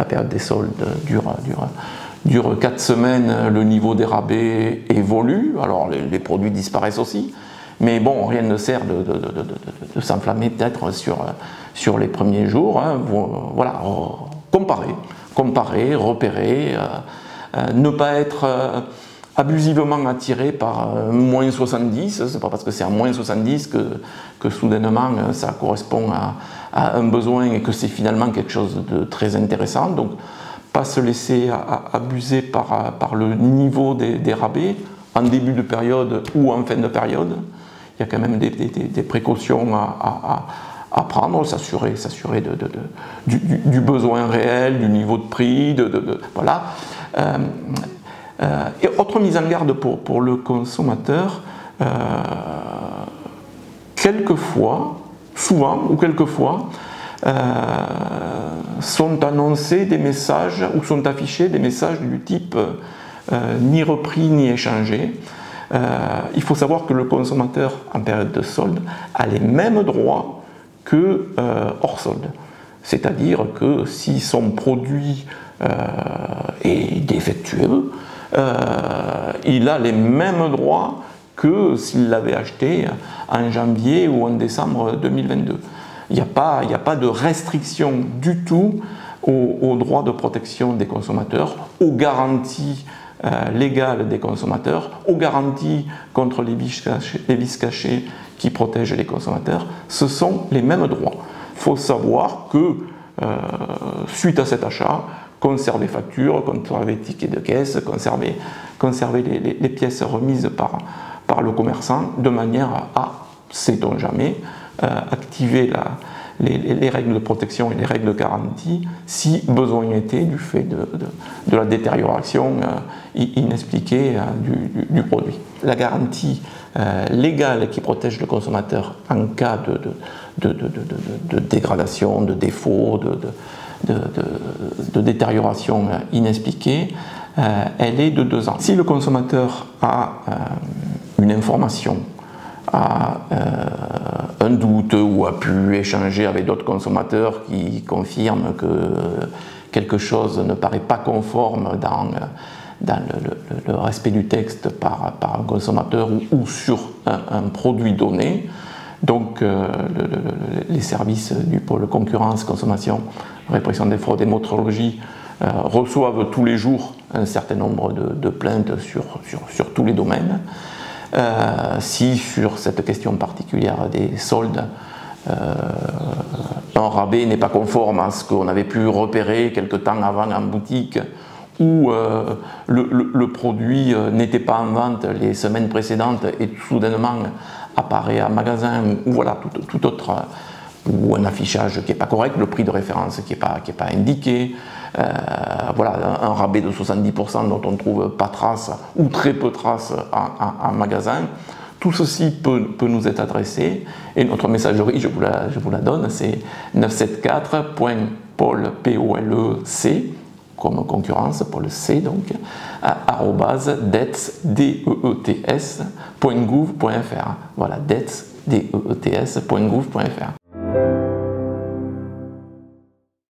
période des soldes dure 4 semaines, le niveau des rabais évolue, alors les produits disparaissent aussi, mais bon, rien ne sert de s'enflammer peut-être sur les premiers jours, hein. Voilà, comparer, repérer, ne pas être abusivement attiré par moins 70, c'est pas parce que c'est à moins 70 que soudainement ça correspond à un besoin et que c'est finalement quelque chose de très intéressant. Donc pas se laisser abuser par le niveau des rabais en début de période ou en fin de période. Il y a quand même des précautions à prendre, s'assurer du besoin réel, du niveau de prix, voilà. Et autre mise en garde pour le consommateur, quelquefois, souvent ou quelquefois, sont annoncés des messages ou sont affichés des messages du type ni repris ni échangé. Il faut savoir que le consommateur en période de solde a les mêmes droits que hors solde. C'est-à-dire que si son produit est défectueux, il a les mêmes droits que s'il l'avait acheté en janvier ou en décembre 2022. Il n'y a pas de restriction du tout aux droits de protection des consommateurs, aux garanties légales des consommateurs, aux garanties contre les vices cachés qui protègent les consommateurs. Ce sont les mêmes droits. Il faut savoir que suite à cet achat, conserver facture, conserver ticket de caisse, conserver les pièces remises par le commerçant de manière à, sait-on jamais, activer les règles de protection et les règles de garantie si besoin était du fait de la détérioration inexpliquée du produit. La garantie légale qui protège le consommateur en cas de dégradation, de défaut, de détérioration inexpliquée, elle est de 2 ans. Si le consommateur a une information, a un doute ou a pu échanger avec d'autres consommateurs qui confirment que quelque chose ne paraît pas conforme dans le respect du texte par un consommateur ou sur un produit donné, donc les services du pôle concurrence, consommation, répression des fraudes et métrologie reçoivent tous les jours un certain nombre de plaintes sur tous les domaines. Si sur cette question particulière des soldes, un rabais n'est pas conforme à ce qu'on avait pu repérer quelque temps avant en boutique, ou le produit n'était pas en vente les semaines précédentes et soudainement apparaît en magasin, ou voilà, tout autre, ou un affichage qui n'est pas correct, le prix de référence qui n'est pas indiqué, voilà, un rabais de 70% dont on ne trouve pas trace ou très peu trace en magasin. Tout ceci peut nous être adressé et notre messagerie, je vous la donne, c'est 974.polec, comme concurrence, pour le C donc, @dets.gouv.fr. Voilà, dets.gouv.fr.